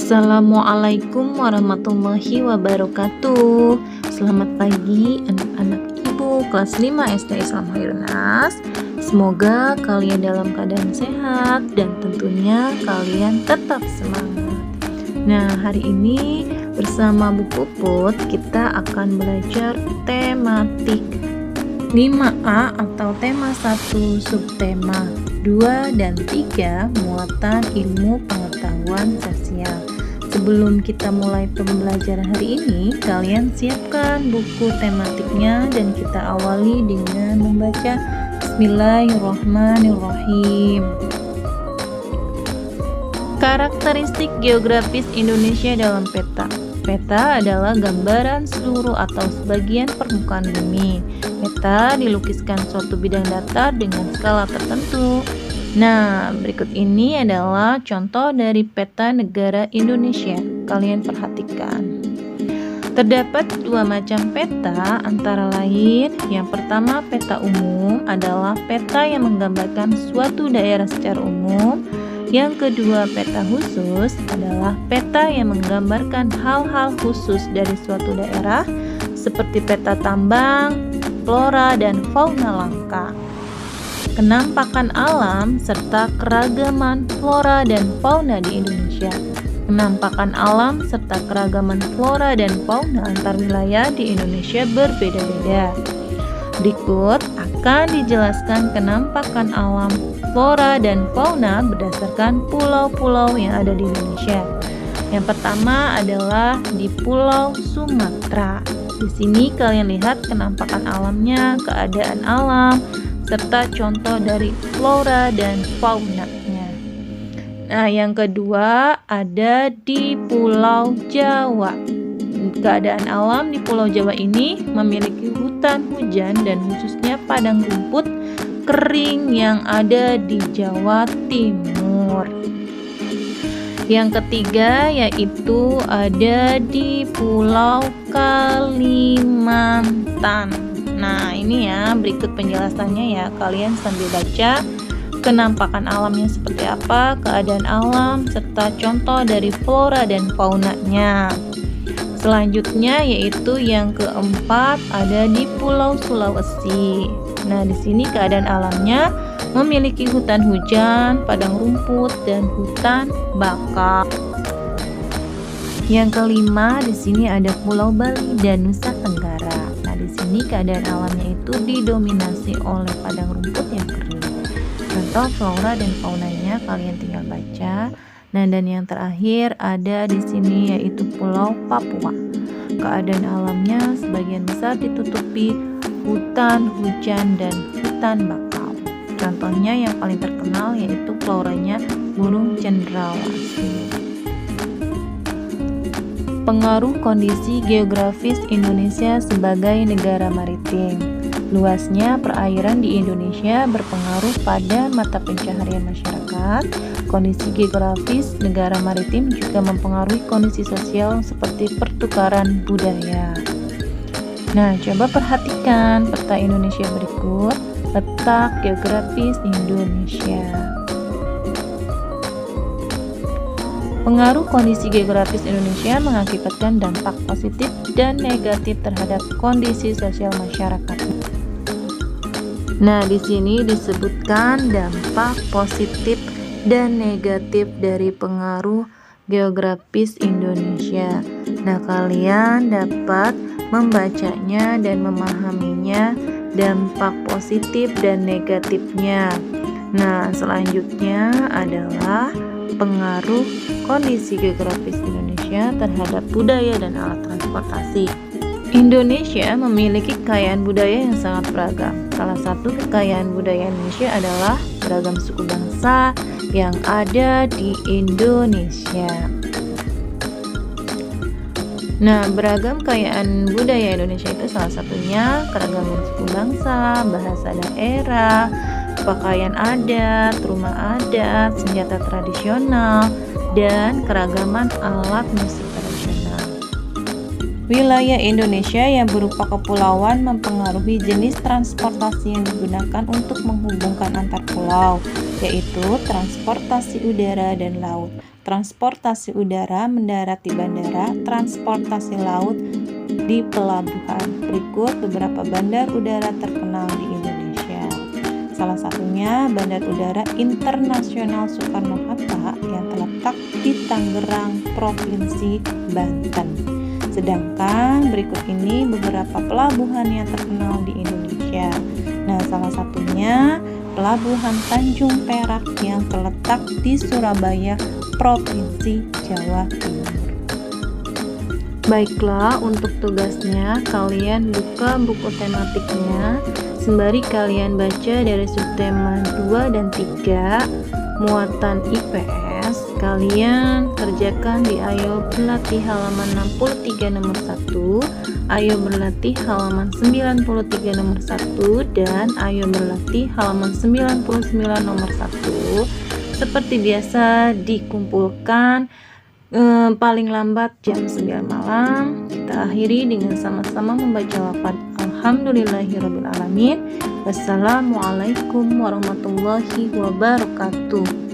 Assalamualaikum warahmatullahi wabarakatuh. Selamat pagi anak-anak ibu kelas 5 SD Islam Khairun-Nas. Semoga kalian dalam keadaan sehat dan tentunya kalian tetap semangat. Nah, hari ini bersama Bu Puput kita akan belajar tematik 5A atau tema 1 subtema 2 dan 3 muatan ilmu pengetahuan sosial. Sebelum kita mulai pembelajaran hari ini, kalian siapkan buku tematiknya dan kita awali dengan membaca Bismillahirrahmanirrahim. Karakteristik geografis Indonesia dalam peta. Peta adalah gambaran seluruh atau sebagian permukaan bumi. Peta dilukiskan suatu bidang datar dengan skala tertentu. Nah, berikut ini adalah contoh dari peta negara Indonesia. Kalian perhatikan. Terdapat dua macam peta, antara lain yang pertama peta umum adalah peta yang menggambarkan suatu daerah secara umum. Yang kedua, peta khusus adalah peta yang menggambarkan hal-hal khusus dari suatu daerah seperti peta tambang, flora dan fauna langka. Kenampakan alam serta keragaman flora dan fauna di Indonesia. Kenampakan alam serta keragaman flora dan fauna antar wilayah di Indonesia berbeda-beda. Berikut akan dijelaskan kenampakan alam flora dan fauna berdasarkan pulau-pulau yang ada di Indonesia. Yang pertama adalah di Pulau Sumatera. Di sini kalian lihat kenampakan alamnya, keadaan alam, serta contoh dari flora dan faunanya. Nah, yang kedua ada di Pulau Jawa. Keadaan alam di Pulau Jawa ini memiliki hutan hujan dan khususnya padang rumput kering yang ada di Jawa Timur. Yang ketiga yaitu ada di Pulau Kalimantan. Nah, ini ya berikut penjelasannya ya, kalian sambil baca kenampakan alamnya seperti apa, keadaan alam, serta contoh dari flora dan faunanya. Selanjutnya yaitu yang keempat ada di Pulau Sulawesi. Nah, di sini keadaan alamnya memiliki hutan hujan, padang rumput, dan hutan bakau. Yang kelima di sini ada Pulau Bali dan Nusa Tenggara. Nah, di sini keadaan alamnya itu didominasi oleh padang rumput yang kering. Contoh flora dan faunanya kalian tinggal baca. Nah, dan yang terakhir ada di sini yaitu Pulau Papua. Keadaan alamnya sebagian besar ditutupi hutan hujan dan hutan bakau. Contohnya yang paling terkenal yaitu floranya burung cendrawasih. Pengaruh kondisi geografis Indonesia sebagai negara maritim. Luasnya perairan di Indonesia berpengaruh pada mata pencaharian masyarakat. Kondisi geografis negara maritim juga mempengaruhi kondisi sosial seperti pertukaran budaya. Nah, coba perhatikan peta Indonesia berikut. Letak geografis Indonesia. Pengaruh kondisi geografis Indonesia mengakibatkan dampak positif dan negatif terhadap kondisi sosial masyarakat. Nah, di sini disebutkan dampak positif dan negatif dari pengaruh geografis Indonesia. Nah, kalian dapat membacanya dan memahaminya, dampak positif dan negatifnya. Nah, selanjutnya adalah pengaruh kondisi geografis Indonesia terhadap budaya dan alat transportasi. Indonesia memiliki kekayaan budaya yang sangat beragam. Salah satu kekayaan budaya Indonesia adalah beragam suku bangsa yang ada di Indonesia. Nah, beragam kekayaan budaya Indonesia itu salah satunya keragaman suku bangsa, bahasa daerah, pakaian adat, rumah adat, senjata tradisional, dan keragaman alat musik tradisional. Wilayah Indonesia yang berupa kepulauan mempengaruhi jenis transportasi yang digunakan untuk menghubungkan antar pulau, yaitu transportasi udara dan laut. Transportasi udara mendarat di bandara, transportasi laut di pelabuhan. Berikut beberapa bandar udara terkenal di Indonesia. Salah satunya Bandar Udara Internasional Soekarno-Hatta yang terletak di Tangerang, Provinsi Banten. Sedangkan berikut ini beberapa pelabuhan yang terkenal di Indonesia. Nah, salah satunya Pelabuhan Tanjung Perak yang terletak di Surabaya, Provinsi Jawa Timur. Baiklah, untuk tugasnya kalian buka buku tematiknya sembari kalian baca dari subtema 2 dan 3 muatan IPS. Kalian kerjakan di Ayo Berlatih halaman 63 nomor 1, Ayo Berlatih halaman 93 nomor 1, dan Ayo Berlatih halaman 99 nomor 1. Seperti biasa dikumpulkan paling lambat jam 9 malam. Kita akhiri dengan sama-sama membaca lafaz Alhamdulillahirrabbilalamin. Wassalamualaikum warahmatullahi wabarakatuh.